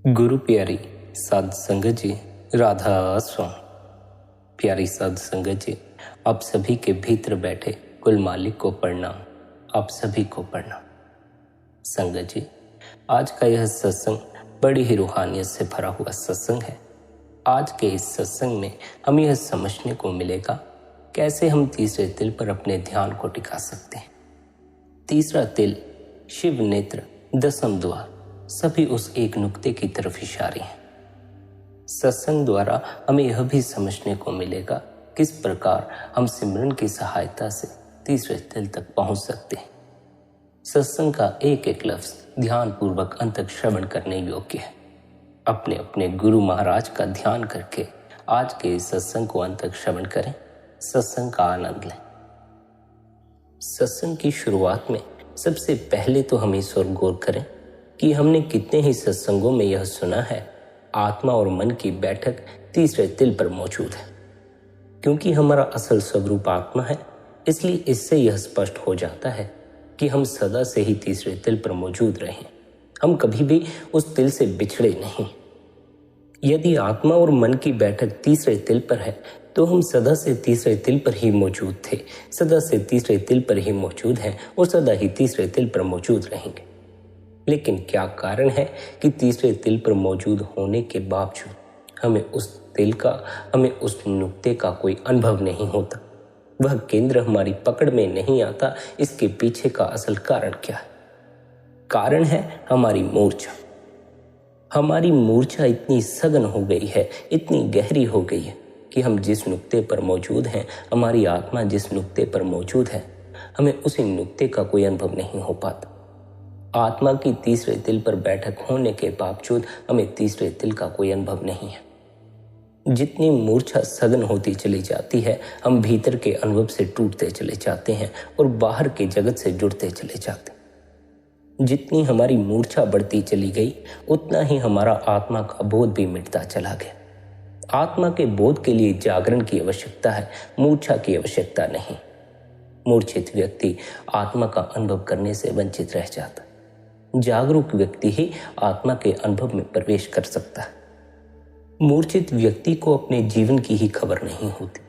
गुरु प्यारी साध संगत जी, राधा स्वामी। प्यारी साध संगत जी, आप सभी के भीतर बैठे कुल मालिक को प्रणाम। आप सभी को प्रणाम। संगत जी, आज का यह सत्संग बड़ी ही रूहानियत से भरा हुआ सत्संग है। आज के इस सत्संग में हम यह समझने को मिलेगा कैसे हम तीसरे तिल पर अपने ध्यान को टिका सकते हैं। तीसरा तिल, शिव नेत्र, दसम द्वार, सभी उस एक नुक्ते की तरफ इशारे हैं। सत्संग द्वारा हमें यह भी समझने को मिलेगा किस प्रकार हम सिमरन की सहायता से तीसरे तिल तक पहुंच सकते हैं। सत्संग का एक एक लफ्ज ध्यान पूर्वक अंत तक श्रवण करने योग्य है। अपने अपने गुरु महाराज का ध्यान करके आज के इस सत्संग को अंत तक श्रवण करें, सत्संग का आनंद लें। सत्संग की शुरुआत में सबसे पहले तो हम इस ओर गौर करें कि हमने कितने ही सत्संगों में यह सुना है, आत्मा और मन की बैठक तीसरे तिल पर मौजूद है। क्योंकि हमारा असल स्वरूप आत्मा है, इसलिए इससे यह स्पष्ट हो जाता है कि हम सदा से ही तीसरे तिल पर मौजूद रहें। हम कभी भी उस तिल से बिछड़े नहीं। यदि आत्मा और मन की बैठक तीसरे तिल पर है तो हम सदा से तीसरे तिल पर ही मौजूद थे, सदा से तीसरे तिल पर ही मौजूद हैं और सदा ही तीसरे तिल पर मौजूद रहेंगे। लेकिन क्या कारण है कि तीसरे तिल पर मौजूद होने के बावजूद हमें उस नुक्ते का कोई अनुभव नहीं होता, वह केंद्र हमारी पकड़ में नहीं आता। इसके पीछे का असल कारण क्या है? कारण है हमारी मूर्छा। हमारी मूर्छा इतनी सघन हो गई है, इतनी गहरी हो गई है कि हम जिस नुक्ते पर मौजूद हैं, हमारी आत्मा जिस नुक्ते पर मौजूद है, हमें उसी नुक्ते का कोई अनुभव नहीं हो पाता। आत्मा की तीसरे तिल पर बैठक होने के बावजूद हमें तीसरे तिल का कोई अनुभव नहीं है। जितनी मूर्छा सघन होती चली जाती है, हम भीतर के अनुभव से टूटते चले जाते हैं और बाहर के जगत से जुड़ते चले जाते हैं। जितनी हमारी मूर्छा बढ़ती चली गई, उतना ही हमारा आत्मा का बोध भी मिटता चला गया। आत्मा के बोध के लिए जागरण की आवश्यकता है, मूर्छा की आवश्यकता नहीं। मूर्छित व्यक्ति आत्मा का अनुभव करने से वंचित रह जाता है। जागरूक व्यक्ति ही आत्मा के अनुभव में प्रवेश कर सकता है। मूर्छित व्यक्ति को अपने जीवन की ही खबर नहीं होती।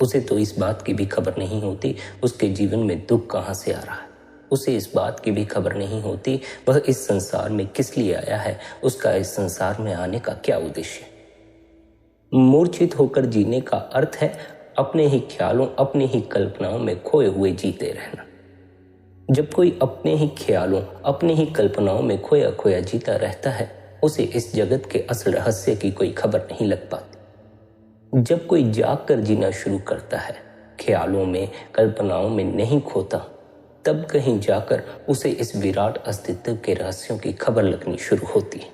उसे तो इस बात की भी खबर नहीं होती उसके जीवन में दुख कहाँ से आ रहा है। उसे इस बात की भी खबर नहीं होती वह इस संसार में किस लिए आया है, उसका इस संसार में आने का क्या उद्देश्य है। मूर्छित होकर जीने का अर्थ है अपने ही ख्यालों, अपनी ही कल्पनाओं में खोए हुए जीते रहना। जब कोई अपने ही ख्यालों, अपनी ही कल्पनाओं में खोया खोया जीता रहता है, उसे इस जगत के असल रहस्य की कोई खबर नहीं लग पाती। जब कोई जाग कर जीना शुरू करता है, ख्यालों में, कल्पनाओं में नहीं खोता, तब कहीं जाकर उसे इस विराट अस्तित्व के रहस्यों की खबर लगनी शुरू होती है।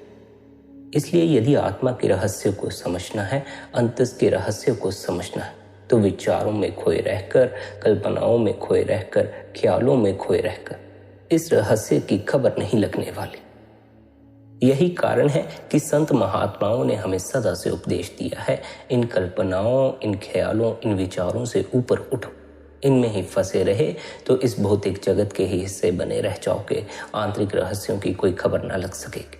इसलिए यदि आत्मा के रहस्य को समझना है, अंतस के रहस्य को समझना है, तो विचारों में खोए रहकर, कल्पनाओं में खोए रहकर, ख्यालों में खोए रहकर इस रहस्य की खबर नहीं लगने वाली। यही कारण है कि संत महात्माओं ने हमें सदा से उपदेश दिया है, इन कल्पनाओं, इन ख्यालों, इन विचारों से ऊपर उठो। इनमें ही फंसे रहे तो इस भौतिक जगत के ही हिस्से बने रह जाओगे, आंतरिक रहस्यों की कोई खबर ना लग सकेगी।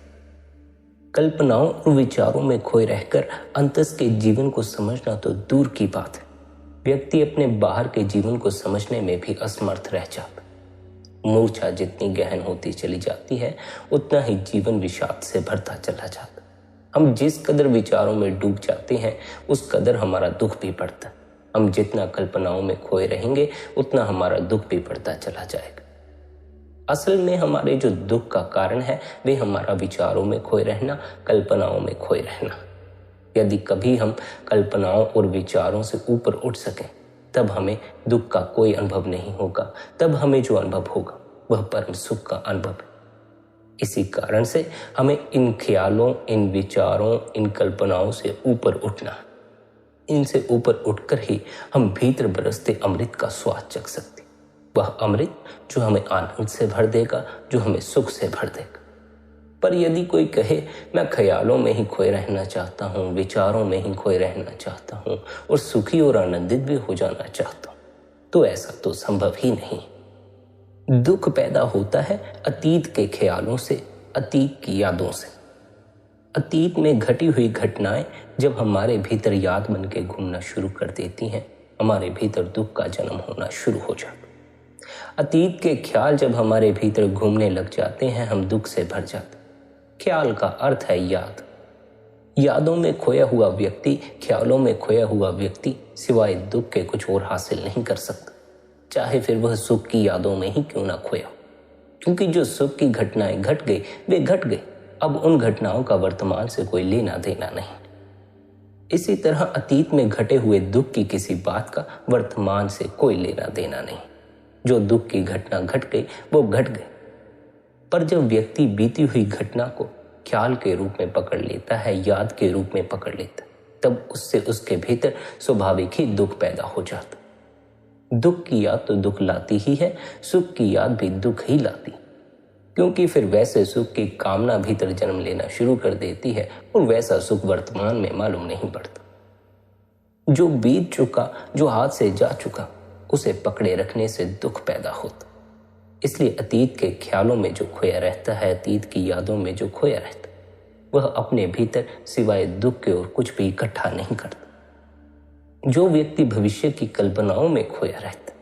कल्पनाओं और विचारों में खोए रहकर अंतस के जीवन को समझना तो दूर की बात है, व्यक्ति अपने बाहर के जीवन को समझने में भी असमर्थ रह जाता। मूर्छा जितनी गहन होती चली जाती है, उतना ही जीवन विषाद से भरता चला जाता। हम जिस कदर विचारों में डूब जाते हैं, उस कदर हमारा दुख भी बढ़ता है। हम जितना कल्पनाओं में खोए रहेंगे, उतना हमारा दुख भी बढ़ता चला जाएगा। असल में हमारे जो दुख का कारण है, वे हमारा विचारों में खोए रहना, कल्पनाओं में खोए रहना। यदि कभी हम कल्पनाओं और विचारों से ऊपर उठ सकें, तब हमें दुख का कोई अनुभव नहीं होगा। तब हमें जो अनुभव होगा वह परम सुख का अनुभव है। इसी कारण से हमें इन ख्यालों, इन विचारों, इन कल्पनाओं से ऊपर उठना है। इनसे ऊपर उठकर ही हम भीतर बरसते अमृत का स्वाद चख सकते। वह अमृत जो हमें आनंद से भर देगा, जो हमें सुख से भर देगा। पर यदि कोई कहे मैं ख्यालों में ही खोए रहना चाहता हूँ, विचारों में ही खोए रहना चाहता हूँ और सुखी और आनंदित भी हो जाना चाहता हूँ, तो ऐसा तो संभव ही नहीं। दुख पैदा होता है अतीत के ख्यालों से, अतीत की यादों से। अतीत में घटी हुई घटनाएं जब हमारे भीतर याद बन के घूमना शुरू कर देती हैं, हमारे भीतर दुख का जन्म होना शुरू हो जाता। अतीत के ख्याल जब हमारे भीतर घूमने लग जाते हैं, हम दुख से भर जाते। ख्याल का अर्थ है याद। यादों में खोया हुआ व्यक्ति, ख्यालों में खोया हुआ व्यक्ति सिवाय दुख के कुछ और हासिल नहीं कर सकता, चाहे फिर वह सुख की यादों में ही क्यों ना खोया। क्योंकि जो सुख की घटनाएं घट गई वे घट गई, अब उन घटनाओं का वर्तमान से कोई लेना देना नहीं। इसी तरह अतीत में घटे हुए दुख की किसी बात का वर्तमान से कोई लेना देना नहीं। जो दुख की घटना घट गई वो घट गई। पर जब व्यक्ति बीती हुई घटना को ख्याल के रूप में पकड़ लेता है, याद के रूप में पकड़ लेता है, तब उससे उसके भीतर स्वाभाविक ही दुख पैदा हो जाता। दुख की याद तो दुख लाती ही है, सुख की याद भी दुख ही लाती, क्योंकि फिर वैसे सुख की कामना भीतर जन्म लेना शुरू कर देती है और वैसा सुख वर्तमान में मालूम नहीं पड़ता। जो बीत चुका, जो हाथ से जा चुका, उसे पकड़े रखने से दुख पैदा होता। इसलिए अतीत के ख्यालों में जो खोया रहता है, अतीत की यादों में जो खोया रहता है, वह अपने भीतर सिवाय दुख के और कुछ भी इकट्ठा नहीं करता। जो व्यक्ति भविष्य की कल्पनाओं में खोया रहता,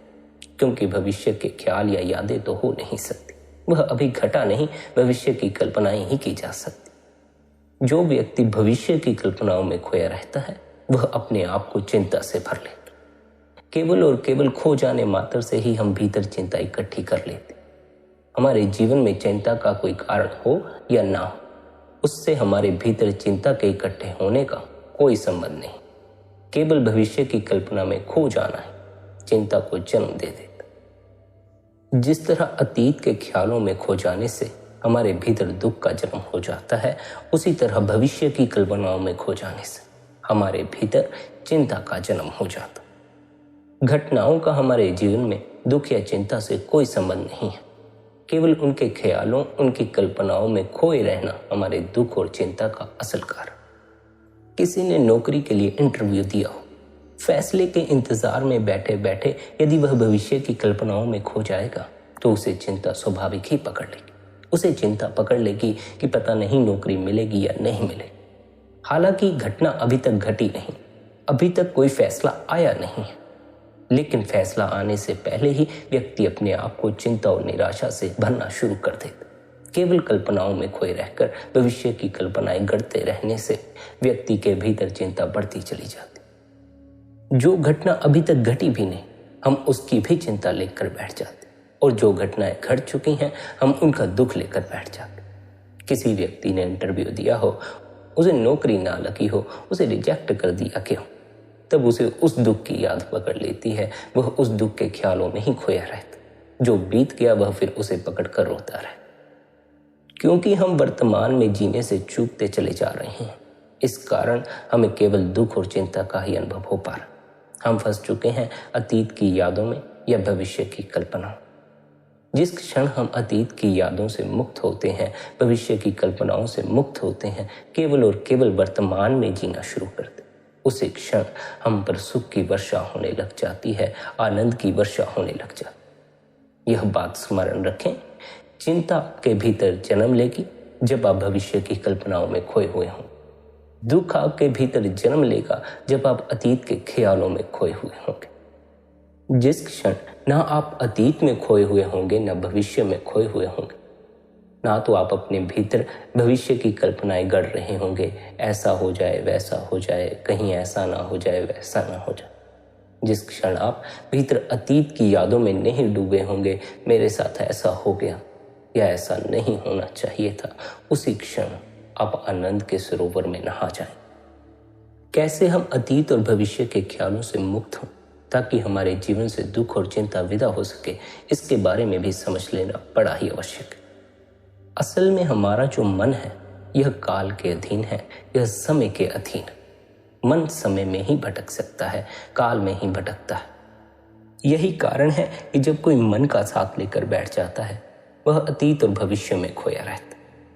क्योंकि भविष्य के ख्याल या यादें तो हो नहीं सकती, वह अभी घटा नहीं, भविष्य की कल्पनाएं ही की जा सकती। जो व्यक्ति भविष्य की कल्पनाओं में खोया रहता है, वह अपने आप को चिंता से भर लेता। केवल और केवल खो जाने मात्र से ही हम भीतर चिंता इकट्ठी कर लेते। हमारे जीवन में चिंता का कोई कारण हो या ना हो, उससे हमारे भीतर चिंता के इकट्ठे होने का कोई संबंध नहीं। केवल भविष्य की कल्पना में खो जाना ही चिंता को जन्म दे देता। जिस तरह अतीत के ख्यालों में खो जाने से हमारे भीतर दुख का जन्म हो जाता है, उसी तरह भविष्य की कल्पनाओं में खो जाने से हमारे भीतर चिंता का जन्म हो जाता। घटनाओं का हमारे जीवन में दुख या चिंता से कोई संबंध नहीं है। केवल उनके ख्यालों, उनकी कल्पनाओं में खोए रहना हमारे दुख और चिंता का असल कारण। किसी ने नौकरी के लिए इंटरव्यू दिया हो, फैसले के इंतजार में बैठे बैठे यदि वह भविष्य की कल्पनाओं में खो जाएगा तो उसे चिंता स्वाभाविक ही पकड़ लेगी। उसे चिंता पकड़ लेगी कि पता नहीं नौकरी मिलेगी या नहीं मिलेगी। हालांकि घटना अभी तक घटी नहीं, अभी तक कोई फैसला आया नहीं है, लेकिन फैसला आने से पहले ही व्यक्ति अपने आप को चिंता और निराशा से भरना शुरू कर देता। केवल कल्पनाओं में खोए रहकर भविष्य की कल्पनाएं गढ़ते रहने से व्यक्ति के भीतर चिंता बढ़ती चली जाती। जो घटना अभी तक घटी भी नहीं, हम उसकी भी चिंता लेकर बैठ जाते, और जो घटनाएं घट चुकी हैं हम उनका दुख लेकर बैठ जाते। किसी व्यक्ति ने इंटरव्यू दिया हो, उसे नौकरी ना लगी हो, उसे रिजेक्ट कर दिया क्यों, तब उसे उस दुख की याद पकड़ लेती है। वह उस दुख के ख्यालों में ही खोया रहता। जो बीत गया वह फिर उसे पकड़ कर रोता रहे। क्योंकि हम वर्तमान में जीने से चूकते चले जा रहे हैं, इस कारण हमें केवल दुख और चिंता का ही अनुभव हो पा रहा। हम फंस चुके हैं अतीत की यादों में या भविष्य की कल्पना। जिस क्षण हम अतीत की यादों से मुक्त होते हैं, भविष्य की कल्पनाओं से मुक्त होते हैं, केवल और केवल वर्तमान में जीना शुरू करते, उसी क्षण हम पर सुख की वर्षा होने लग जाती है, आनंद की वर्षा होने लग जाती। यह बात स्मरण रखें, चिंता आपके भीतर जन्म लेगी जब आप भविष्य की कल्पनाओं में खोए हुए हों। दुख आपके भीतर जन्म लेगा जब आप अतीत के ख्यालों में खोए हुए होंगे। जिस क्षण ना आप अतीत में खोए हुए होंगे, ना भविष्य में खोए हुए होंगे, ना तो आप अपने भीतर भविष्य की कल्पनाएं गढ़ रहे होंगे, ऐसा हो जाए, वैसा हो जाए, कहीं ऐसा ना हो जाए, वैसा ना हो जाए। जिस क्षण आप भीतर अतीत की यादों में नहीं डूबे होंगे, मेरे साथ ऐसा हो गया या ऐसा नहीं होना चाहिए था, उसी क्षण आप आनंद के सरोवर में नहा जाएं। कैसे हम अतीत और भविष्य के ख्यालों से मुक्त हों ताकि हमारे जीवन से दुख और चिंता विदा हो सके, इसके बारे में भी समझ लेना बड़ा ही आवश्यक है। असल में हमारा जो मन है यह काल के अधीन है, यह समय के अधीन है। मन समय में ही भटक सकता है, काल में ही भटकता है। यही कारण है कि जब कोई मन का साथ लेकर बैठ जाता है, वह अतीत और भविष्य में खोया रहता है।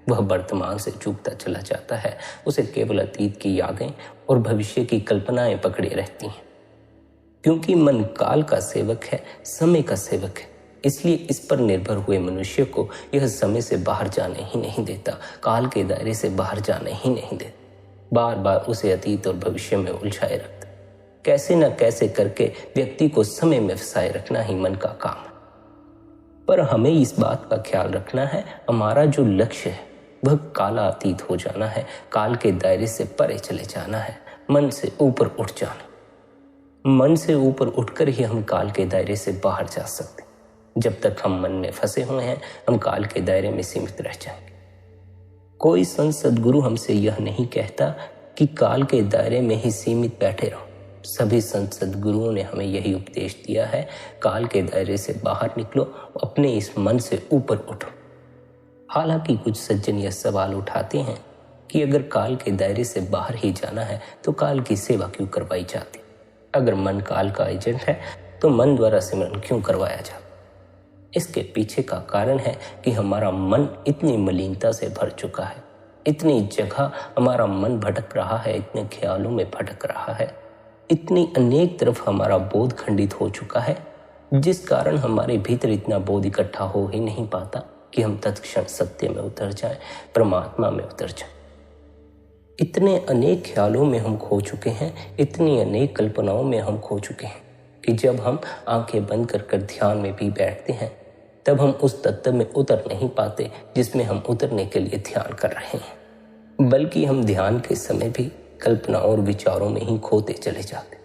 वह वर्तमान से चूकता चला जाता है, उसे केवल अतीत की यादें और भविष्य की कल्पनाएं पकड़े रहती हैं। क्योंकि मन काल का सेवक है, समय का सेवक है, इसलिए इस पर निर्भर हुए मनुष्य को यह समय से बाहर जाने ही नहीं देता, काल के दायरे से बाहर जाने ही नहीं देता, बार बार उसे अतीत और भविष्य में उलझाए रखता। कैसे न कैसे करके व्यक्ति को समय में फंसाए रखना ही मन का काम है। पर हमें इस बात का ख्याल रखना है, हमारा जो लक्ष्य है वह काला अतीत हो जाना है, काल के दायरे से परे चले जाना है, मन से ऊपर उठ जाना। मन से ऊपर उठकर ही हम काल के दायरे से बाहर जा सकते हैं। जब तक हम मन में फंसे हुए हैं, हम काल के दायरे में सीमित रह जाएंगे। कोई संत सद्गुरु हमसे यह नहीं कहता कि काल के दायरे में ही सीमित बैठे रहो। सभी संत सद्गुरुओं ने हमें यही उपदेश दिया है, काल के दायरे से बाहर निकलो, अपने इस मन से ऊपर उठो। हालांकि कुछ सज्जन यह सवाल उठाते हैं कि अगर काल के दायरे से बाहर ही जाना है तो काल की सेवा क्यों करवाई जाती? अगर मन काल का एजेंट है तो मन द्वारा सिमरन क्यों करवाया जाता? इसके पीछे का कारण है कि हमारा मन इतनी मलिनता से भर चुका है, इतनी जगह हमारा मन भटक रहा है, इतने ख्यालों में भटक रहा है, इतनी अनेक तरफ हमारा बोध खंडित हो चुका है, जिस कारण हमारे भीतर इतना बोध इकट्ठा हो ही नहीं पाता कि हम तत्क्षण सत्य में उतर जाएं, परमात्मा में उतर जाएं। इतने अनेक ख्यालों में हम खो चुके हैं, इतनी अनेक कल्पनाओं में हम खो चुके हैं कि जब हम आंखें बंद कर ध्यान में भी बैठते हैं तब हम उस तत्व में उतर नहीं पाते जिसमें हम उतरने के लिए ध्यान कर रहे हैं, बल्कि हम ध्यान के समय भी कल्पना और विचारों में ही खोते चले जाते।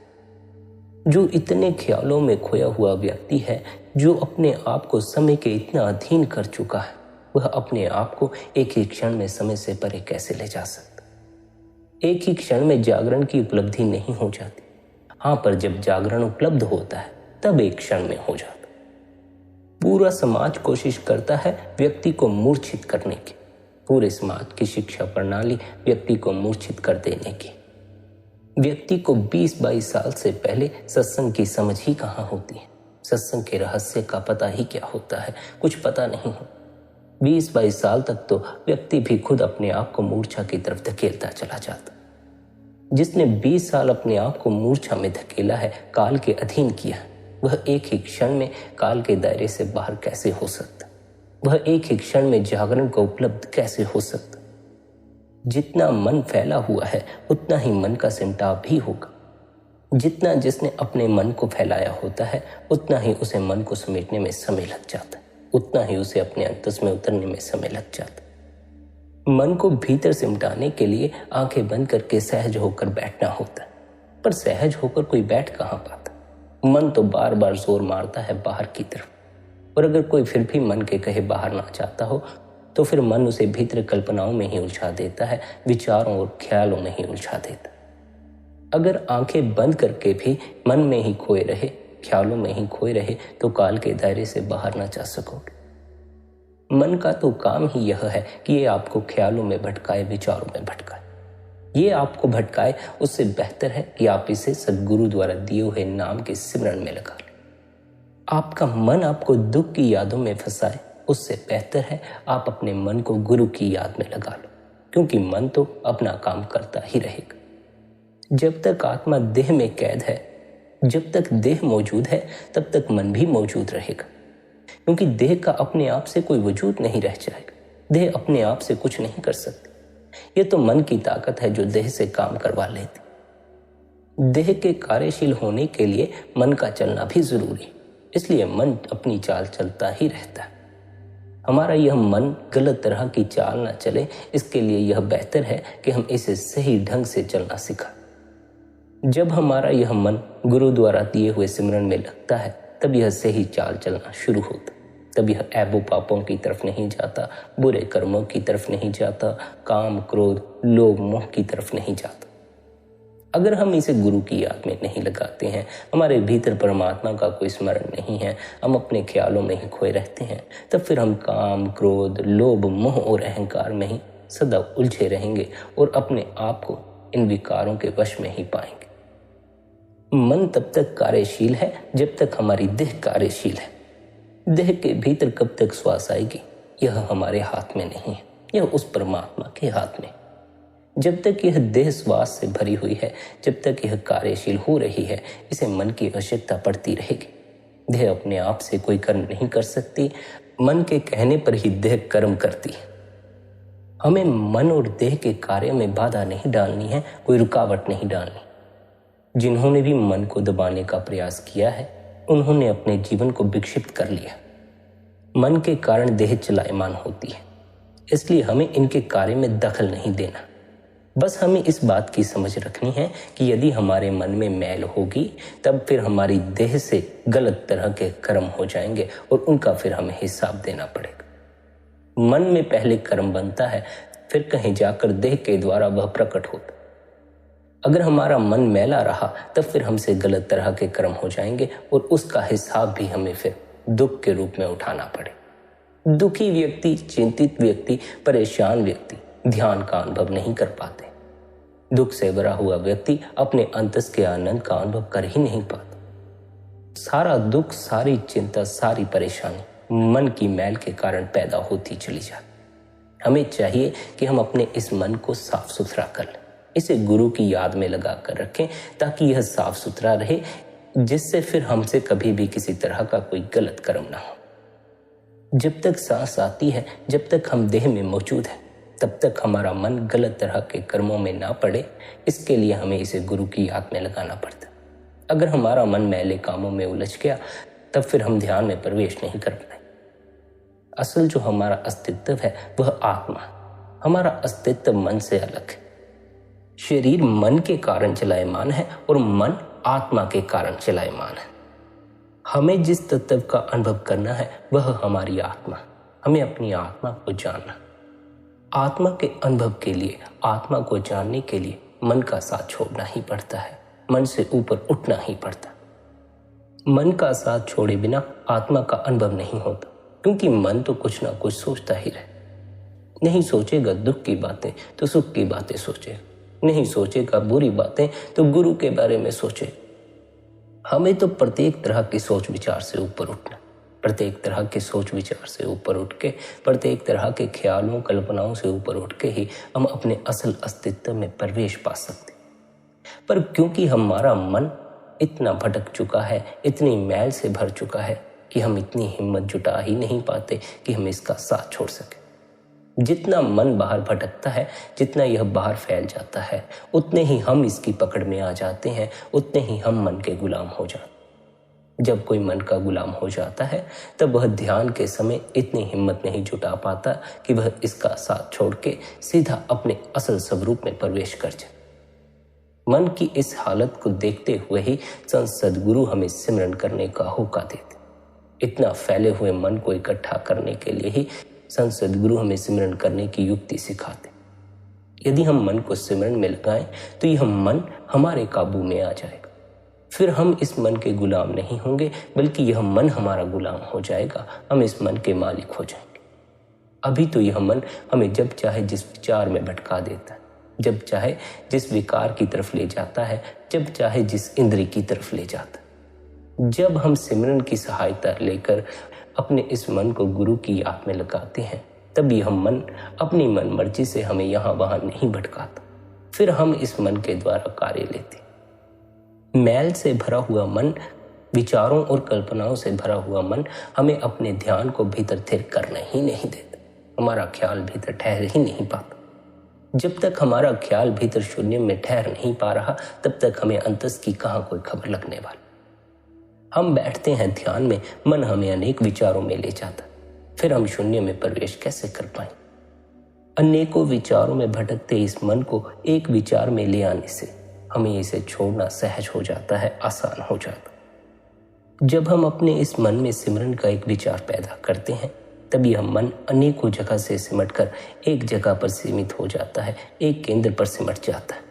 जो इतने ख्यालों में खोया हुआ व्यक्ति है, जो अपने आप को समय के इतना अधीन कर चुका है, वह अपने आप को एक ही क्षण में समय से परे कैसे ले जा सकता? एक ही क्षण में जागरण की उपलब्धि नहीं हो जाती। हाँ, पर जब जागरण उपलब्ध होता है तब एक क्षण में हो जाता। पूरा समाज कोशिश करता है व्यक्ति को मूर्छित करने की। पूरे समाज की शिक्षा प्रणाली व्यक्ति को मूर्छित कर देने की। व्यक्ति को 20-22 साल से पहले सत्संग की समझ ही कहाँ होती है, सत्संग के रहस्य का पता ही क्या होता है, कुछ पता नहीं हो। 20-22 साल तक तो व्यक्ति भी खुद अपने आप को मूर्छा की तरफ धकेलता चला जाता। जिसने 20 साल अपने आप को मूर्छा में धकेला है, काल के अधीन किया, वह एक ही क्षण में काल के दायरे से बाहर कैसे हो सकता? वह एक ही क्षण में जागरण को उपलब्ध कैसे हो सकता? जितना मन फैला हुआ है उतना ही मन का सिमटाव भी होगा। जितना जिसने अपने मन को फैलाया होता है उतना ही उसे मन को समेटने में समय लग जाता है, उतना ही उसे अपने अंतस में उतरने में समय लग जाता है। मन को भीतर सिमटाने के लिए आंखें बंद करके सहज होकर बैठना होता है, पर सहज होकर कोई बैठ कहाँ पाता? मन तो बार बार जोर मारता है बाहर की तरफ, और अगर कोई फिर भी मन के कहे बाहर ना चाहता हो तो फिर मन उसे भीतर कल्पनाओं में ही उलझा देता है, विचारों और ख्यालों में ही उलझा देता है। अगर आंखें बंद करके भी मन में ही खोए रहे, ख्यालों में ही खोए रहे तो काल के दायरे से बाहर ना जा सकोगे। मन का तो काम ही यह है कि ये आपको ख्यालों में भटकाए, विचारों में भटकाए। ये आपको भटकाए, उससे बेहतर है कि आप इसे सद्गुरु द्वारा दिए हुए नाम के सिमरन में लगा लें। आपका मन आपको दुख की यादों में फंसाए, उससे बेहतर है आप अपने मन को गुरु की याद में लगा लो, क्योंकि मन तो अपना काम करता ही रहेगा। जब तक आत्मा देह में कैद है, जब तक देह मौजूद है, तब तक मन भी मौजूद रहेगा, क्योंकि देह का अपने आप से कोई वजूद नहीं रह जाएगा। देह अपने आप से कुछ नहीं कर सकती। ये तो मन की ताकत है जो देह से काम करवा लेती। देह के कार्यशील होने के लिए मन का चलना भी जरूरी है, इसलिए मन अपनी चाल चलता ही रहता है। हमारा यह मन गलत तरह की चाल ना चले, इसके लिए यह बेहतर है कि हम इसे सही ढंग से चलना सीखा। जब हमारा यह मन गुरु द्वारा दिए हुए सिमरन में लगता है, तब यह सही चाल चलना शुरू होता। तब यह ऐबों पापों की तरफ नहीं जाता, बुरे कर्मों की तरफ नहीं जाता, काम, क्रोध, लोभ, मोह की तरफ नहीं जाता। अगर हम इसे गुरु की याद में नहीं लगाते हैं, हमारे भीतर परमात्मा का कोई स्मरण नहीं है, हम अपने ख्यालों में ही खोए रहते हैं, तब फिर हम काम, क्रोध, लोभ, मोह और अहंकार में ही सदा उलझे रहेंगे और अपने आप को इन विकारों के वश में ही पाएंगे। मन तब तक कार्यशील है जब तक हमारी देह कार्यशील है। देह के भीतर कब तक श्वास आएगी, यह हमारे हाथ में नहीं है, यह उस परमात्मा के हाथ में। जब तक यह देह श्वास से भरी हुई है, जब तक यह कार्यशील हो रही है, इसे मन की आवश्यकता पड़ती रहेगी। देह अपने आप से कोई कर्म नहीं कर सकती, मन के कहने पर ही देह कर्म करती है। हमें मन और देह के कार्य में बाधा नहीं डालनी है, कोई रुकावट नहीं डालनी। जिन्होंने भी मन को दबाने का प्रयास किया है, उन्होंने अपने जीवन को विक्षिप्त कर लिया। मन के कारण देह चलायमान होती है, इसलिए हमें इनके कार्य में दखल नहीं देना। बस हमें इस बात की समझ रखनी है कि यदि हमारे मन में मैल होगी, तब फिर हमारी देह से गलत तरह के कर्म हो जाएंगे और उनका फिर हमें हिसाब देना पड़ेगा। मन में पहले कर्म बनता है, फिर कहीं जाकर देह के द्वारा वह प्रकट होता। अगर हमारा मन मैला रहा, तब फिर हमसे गलत तरह के कर्म हो जाएंगे और उसका हिसाब भी हमें फिर दुख के रूप में उठाना पड़े। दुखी व्यक्ति, चिंतित व्यक्ति, परेशान व्यक्ति ध्यान का अनुभव नहीं कर पाते। दुख से भरा हुआ व्यक्ति अपने अंतस के आनंद का अनुभव कर ही नहीं पाता। सारा दुख, सारी चिंता, सारी परेशानी मन की मैल के कारण पैदा होती चली जाती। हमें चाहिए कि हम अपने इस मन को साफ सुथरा कर लें, इसे गुरु की याद में लगा कर रखें, ताकि यह साफ सुथरा रहे, जिससे फिर हमसे कभी भी किसी तरह का कोई गलत कर्म ना हो। जब तक सांस आती है, जब तक हम देह में मौजूद है, तब तक हमारा मन गलत तरह के कर्मों में ना पड़े, इसके लिए हमें इसे गुरु की याद में लगाना पड़ता। अगर हमारा मन मैले कामों में उलझ गया, तब फिर हम ध्यान में प्रवेश नहीं कर पाए। असल जो हमारा अस्तित्व है वह आत्मा, हमारा अस्तित्व मन से अलग है। शरीर मन के कारण चलायमान है और मन आत्मा के कारण चलायमान है। हमें जिस तत्व का अनुभव करना है वह हमारी आत्मा। हमें अपनी आत्मा को जानना। आत्मा के अनुभव के लिए, आत्मा को जानने के लिए मन का साथ छोड़ना ही पड़ता है, मन से ऊपर उठना ही पड़ता। मन का साथ छोड़े बिना आत्मा का अनुभव नहीं होता, क्योंकि मन तो कुछ ना कुछ सोचता ही रहे। नहीं सोचेगा दुख की बातें तो सुख की बातें सोचेगा, नहीं सोचेगा बुरी बातें तो गुरु के बारे में सोचे। हमें तो प्रत्येक तरह की सोच विचार से ऊपर उठना, प्रत्येक तरह के सोच विचार से ऊपर उठ के, प्रत्येक तरह के ख्यालों कल्पनाओं से ऊपर उठ के ही हम अपने असल अस्तित्व में प्रवेश पा सकते। पर क्योंकि हमारा मन इतना भटक चुका है, इतनी मैल से भर चुका है कि हम इतनी हिम्मत जुटा ही नहीं पाते कि हम इसका साथ छोड़ सके। जितना मन बाहर भटकता है, जितना यह बाहर फैल जाता है, उतने ही हम इसकी पकड़ में आ जाते हैं, उतने ही हम मन के गुलाम हो जाते। जब कोई मन का गुलाम हो जाता है, तब वह ध्यान के समय इतनी हिम्मत नहीं जुटा पाता कि वह इसका साथ छोड़ के सीधा अपने असल स्वरूप में प्रवेश कर जाए। मन की इस हालत को देखते हुए ही संत सद्गुरु हमें सिमरन करने का होका देते। इतना फैले हुए मन को इकट्ठा करने के लिए ही संत सद्गुरु हमें सिमरन करने की युक्ति सिखाते। यदि हम मन को सिमरन में लगाएं तो यह मन हमारे काबू में आ जाएगा। फिर हम इस मन के गुलाम नहीं होंगे, बल्कि यह मन हमारा गुलाम हो जाएगा। हम इस मन के मालिक हो जाएंगे। अभी तो यह मन हमें जब चाहे जिस विचार में भटका देता है, जब चाहे जिस विकार की तरफ ले जाता है, जब चाहे जिस इंद्रिय की तरफ ले जाता है। जब हम सिमरन की सहायता लेकर अपने इस मन को गुरु की याद में लगाते हैं, तब यह मन अपनी मन मर्जी से हमें यहाँ वहां नहीं भटकाता। फिर हम इस मन के द्वारा कार्य लेते। मैल से भरा हुआ मन, विचारों और कल्पनाओं से भरा हुआ मन हमें अपने ध्यान को भीतर स्थिर करने ही नहीं देता। हमारा ख्याल भीतर ठहर ही नहीं पाता। जब तक हमारा ख्याल भीतर शून्य में ठहर नहीं पा रहा, तब तक हमें अंतस की कहाँ कोई खबर लगने वाली। हम बैठते हैं ध्यान में, मन हमें अनेक विचारों में ले जाता, फिर हम शून्य में प्रवेश कैसे कर पाएं? अनेकों विचारों में भटकते इस मन को एक विचार में ले आने से हमें इसे छोड़ना सहज हो जाता है, आसान हो जाता। जब हम अपने इस मन में सिमरन का एक विचार पैदा करते हैं, तब यह मन अनेकों जगह से सिमटकर एक जगह पर सीमित हो जाता है, एक केंद्र पर सिमट जाता है।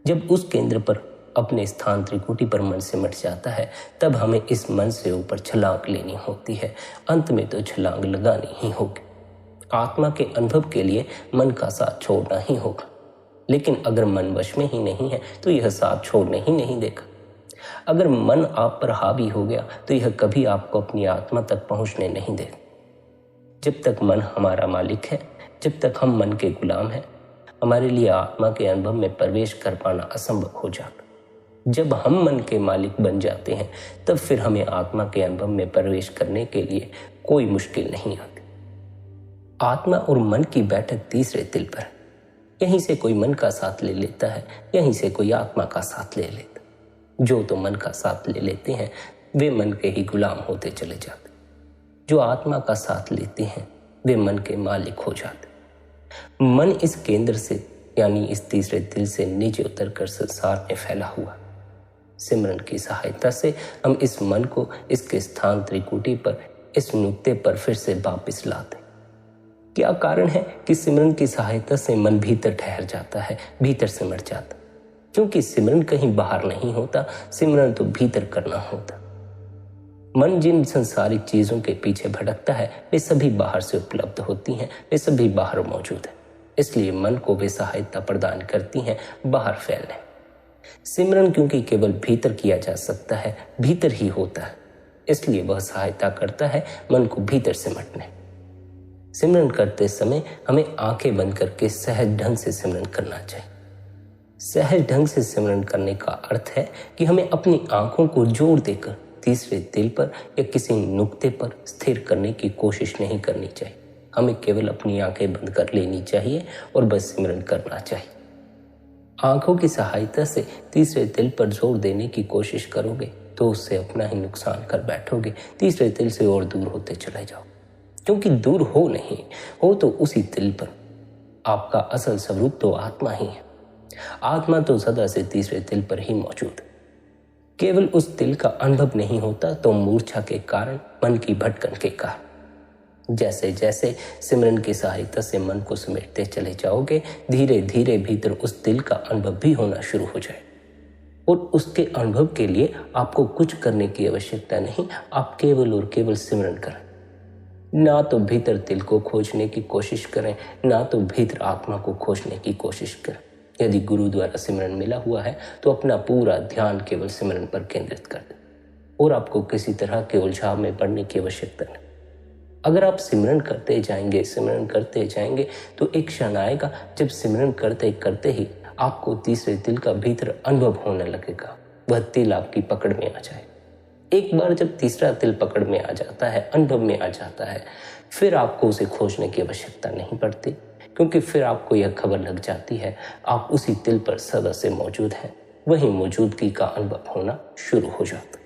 जब उस केंद्र पर अपने स्थान त्रिकुटी पर मन सिमट जाता है, तब हमें इस मन से ऊपर छलांग लेनी होती है। अंत में तो छलांग लगानी ही होगी। आत्मा के अनुभव के लिए मन का साथ छोड़ना ही होगा, लेकिन अगर मन वश में ही नहीं है तो यह साथ छोड़ने ही नहीं देगा। अगर मन आप पर हावी हो गया तो यह कभी आपको अपनी आत्मा तक पहुंचने नहीं देगा। जब तक मन हमारा मालिक है, जब तक हम मन के गुलाम हैं, हमारे लिए आत्मा के अनुभव में प्रवेश कर पाना असंभव हो जाता। जब हम मन के मालिक बन जाते हैं तब फिर हमें आत्मा के अनुभव में प्रवेश करने के लिए कोई मुश्किल नहीं आती। आत्मा और मन की बैठक तीसरे तिल पर है। यहीं से कोई मन का साथ ले लेता है, यहीं से कोई आत्मा का साथ ले लेता है। जो तो मन का साथ ले लेते हैं वे मन के ही गुलाम होते चले जाते, जो आत्मा का साथ लेते हैं वे मन के मालिक हो जाते। मन इस केंद्र से यानी इस तीसरे दिल से नीचे उतरकर संसार में फैला हुआ। सिमरन की सहायता से हम इस मन को इसके स्थान त्रिकुटी पर, इस नुक्ते पर फिर से वापस लाते। क्या कारण है कि सिमरन की सहायता से मन भीतर ठहर जाता है, भीतर सिमट जाता? क्योंकि सिमरन कहीं बाहर नहीं होता, सिमरन तो भीतर करना होता। मन जिन संसारिक चीजों के पीछे भटकता है वे सभी बाहर से उपलब्ध होती हैं, वे सभी बाहर मौजूद हैं। इसलिए मन को वे सहायता प्रदान करती हैं बाहर फैलने। सिमरन क्योंकि केवल भीतर किया जा सकता है, भीतर ही होता है, इसलिए वह सहायता करता है मन को भीतर सिमटने। सिमरन करते समय हमें आंखें बंद करके सहज ढंग से सिमरन करना चाहिए। सहज ढंग से सिमरन करने का अर्थ है कि हमें अपनी आंखों को जोर देकर तीसरे दिल पर या किसी नुक्ते पर स्थिर करने की कोशिश नहीं करनी चाहिए। हमें केवल अपनी आंखें बंद कर लेनी चाहिए और बस सिमरन करना चाहिए। आंखों की सहायता से तीसरे दिल पर जोर देने की कोशिश करोगे तो उससे अपना ही नुकसान कर बैठोगे, तीसरे दिल से और दूर होते चले जाओ। क्योंकि दूर हो नहीं, हो तो उसी दिल पर। आपका असल स्वरूप तो आत्मा ही है। आत्मा तो सदा से तीसरे दिल पर ही मौजूद है। केवल उस दिल का अनुभव नहीं होता तो मूर्छा के कारण, मन की भटकन के कारण। जैसे जैसे सिमरन की सहायता से मन को समेटते चले जाओगे, धीरे धीरे भीतर उस दिल का अनुभव भी होना शुरू हो जाए। और उसके अनुभव के लिए आपको कुछ करने की आवश्यकता नहीं, आप केवल और केवल सिमरन करें। ना तो भीतर दिल को खोजने की कोशिश करें, ना तो भीतर आत्मा को खोजने की कोशिश करें। यदि गुरु द्वारा सिमरन मिला हुआ है तो अपना पूरा ध्यान केवल सिमरन पर केंद्रित कर दें और आपको किसी तरह के उलझाव में पड़ने की आवश्यकता नहीं। अगर आप सिमरन करते जाएंगे तो एक क्षण आएगा जब सिमरन करते करते ही आपको तीसरे दिल का भीतर अनुभव होने लगेगा। वह दिल आपकी पकड़ में आ जाए। एक बार जब तीसरा दिल पकड़ में आ जाता है, अनुभव में आ जाता है, फिर आपको उसे खोजने की आवश्यकता नहीं पड़ती, क्योंकि फिर आपको यह खबर लग जाती है आप उसी दिल पर सदा से मौजूद हैं। वही मौजूदगी का अनुभव होना शुरू हो जाता।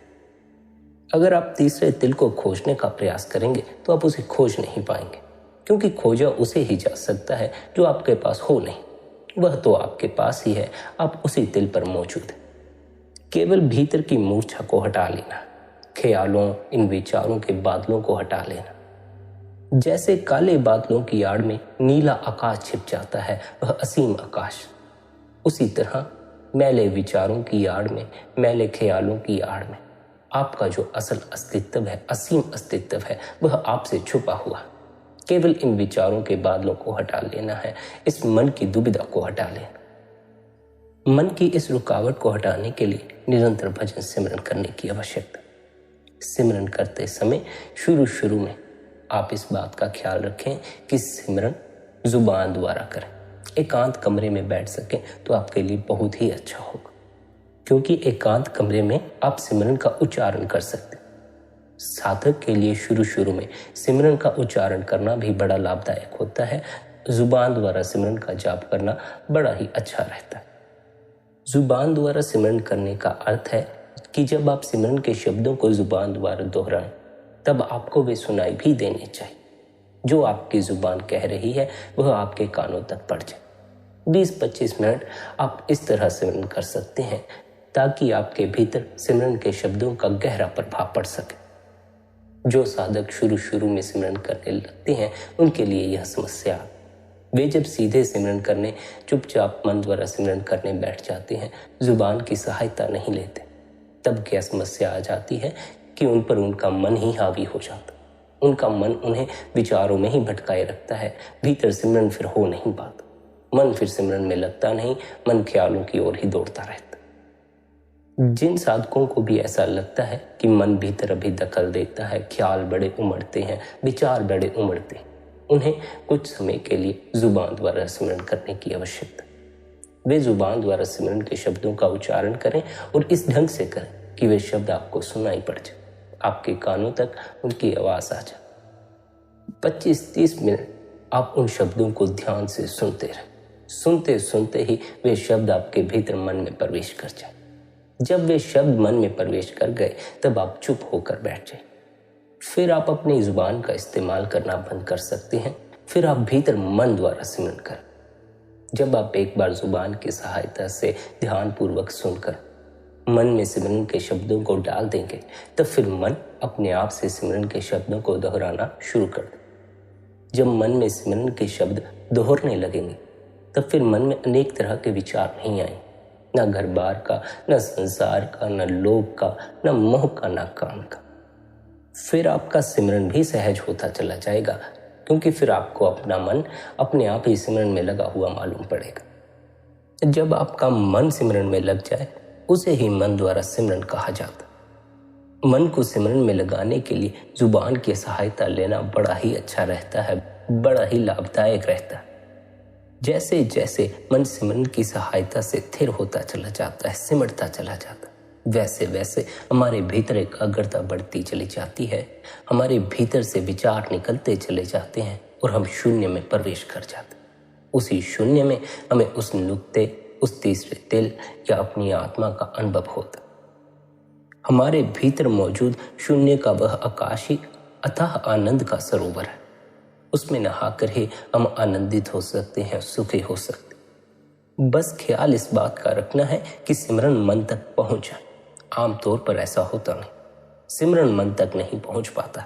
अगर आप तीसरे दिल को खोजने का प्रयास करेंगे तो आप उसे खोज नहीं पाएंगे, क्योंकि खोजा उसे ही जा सकता है जो आपके पास हो नहीं। वह तो आपके पास ही है, आप उसी दिल पर मौजूद हैं। केवल भीतर की मूर्छा को हटा लेना, ख्यालों, इन विचारों के बादलों को हटा लेना। जैसे काले बादलों की आड़ में नीला आकाश छिप जाता है, वह असीम आकाश, उसी तरह मैले विचारों की आड़ में, मैले ख्यालों की आड़ में आपका जो असल अस्तित्व है, असीम अस्तित्व है, वह आपसे छुपा हुआ। केवल इन विचारों के बादलों को हटा लेना है, इस मन की दुविधा को हटा लेना। मन की इस रुकावट को हटाने के लिए निरंतर भजन सिमरन करने की आवश्यकता। सिमरन करते समय शुरू में आप इस बात का ख्याल रखें कि सिमरन जुबान द्वारा करें। एकांत कमरे में बैठ सकें तो आपके लिए बहुत ही अच्छा होगा, क्योंकि एकांत कमरे में आप सिमरन का उच्चारण कर सकते हैं। साधक के लिए शुरू में सिमरन का उच्चारण करना भी बड़ा लाभदायक होता है। जुबान द्वारा सिमरन का जाप करना बड़ा ही अच्छा रहता है। जुबान द्वारा सिमरन करने का अर्थ है कि जब आप सिमरन के शब्दों को जुबान द्वारा दोहराएं तब आपको वे सुनाई भी देने चाहिए। जो आपकी जुबान कह रही है वह आपके कानों तक पड़ जाए। 20-25 मिनट आप इस तरह सिमरन कर सकते हैं ताकि आपके भीतर सिमरन के शब्दों का गहरा प्रभाव पड़ सके। जो साधक शुरू में सिमरन करने लगते हैं उनके लिए यह समस्या। वे जब सीधे सिमरन करने, चुपचाप मन द्वारा सिमरन करने बैठ जाते हैं, जुबान की सहायता नहीं लेते, तब क्या समस्या आ जाती है कि उन पर उनका मन ही हावी हो जाता। उनका मन उन्हें विचारों में ही भटकाए रखता है। भीतर सिमरन फिर हो नहीं पाता। मन फिर सिमरन में लगता नहीं, मन ख्यालों की ओर ही दौड़ता रहता। जिन साधकों को भी ऐसा लगता है कि मन भीतर अभी दखल देता है, ख्याल बड़े उमड़ते हैं, विचार बड़े उमड़ते हैं, उन्हें कुछ समय के लिए जुबान द्वारा सिमरन करने की आवश्यकता। वे जुबान द्वारा सिमरन के शब्दों का उच्चारण करें और इस ढंग से करें कि वे शब्द आपको सुनाई पड़ जाए, आपके कानों तक उनकी आवाज आ जाए। 25-30 मिनट आप उन शब्दों को ध्यान से सुनते रहें। सुनते सुनते ही वे शब्द आपके भीतर मन में प्रवेश कर जाए। जब वे शब्द मन में प्रवेश कर गए तब आप चुप होकर बैठ जाए। फिर आप अपनी जुबान का इस्तेमाल करना बंद कर सकते हैं। फिर आप भीतर मन द्वारा सिमरन करें। जब आप एक बार जुबान की सहायता से ध्यानपूर्वक सुनकर मन में सिमरन के शब्दों को डाल देंगे, तब फिर मन अपने आप से सिमरन के शब्दों को दोहराना शुरू कर दे। जब मन में सिमरन के शब्द दोहरने लगेंगे, तब फिर मन में अनेक तरह के विचार नहीं आए, न घर बार का, न संसार का, न लोक का, न मोह का, न काम का। फिर आपका सिमरन भी सहज होता चला जाएगा, क्योंकि फिर आपको अपना मन अपने आप ही सिमरन में लगा हुआ मालूम पड़ेगा। जब आपका मन सिमरन में लग जाए, उसे ही मन द्वारा सिमरन कहा जाता। मन को सिमरन में लगाने के लिए जुबान की सहायता लेना बड़ा ही अच्छा रहता है, बड़ा ही लाभदायक रहता है। जैसे जैसे मन सिमरन की सहायता से स्थिर होता चला जाता है, सिमटता चला जाता है, वैसे वैसे हमारे भीतर एकाग्रता बढ़ती चली जाती है। हमारे भीतर से विचार निकलते चले जाते हैं और हम शून्य में प्रवेश कर जाते हैं। उसी शून्य में हमें उस नुक्ते, उस तीसरे तिल या अपनी आत्मा का अनुभव होता। हमारे भीतर मौजूद शून्य का वह आकाशी अथाह आनंद का सरोवर है। उसमें नहाकर ही हम आनंदित हो सकते हैं, सुखी हो सकते। बस ख्याल इस बात का रखना है कि सिमरन मन तक पहुंच जाए। आमतौर पर ऐसा होता नहीं, सिमरन मन तक नहीं पहुंच पाता।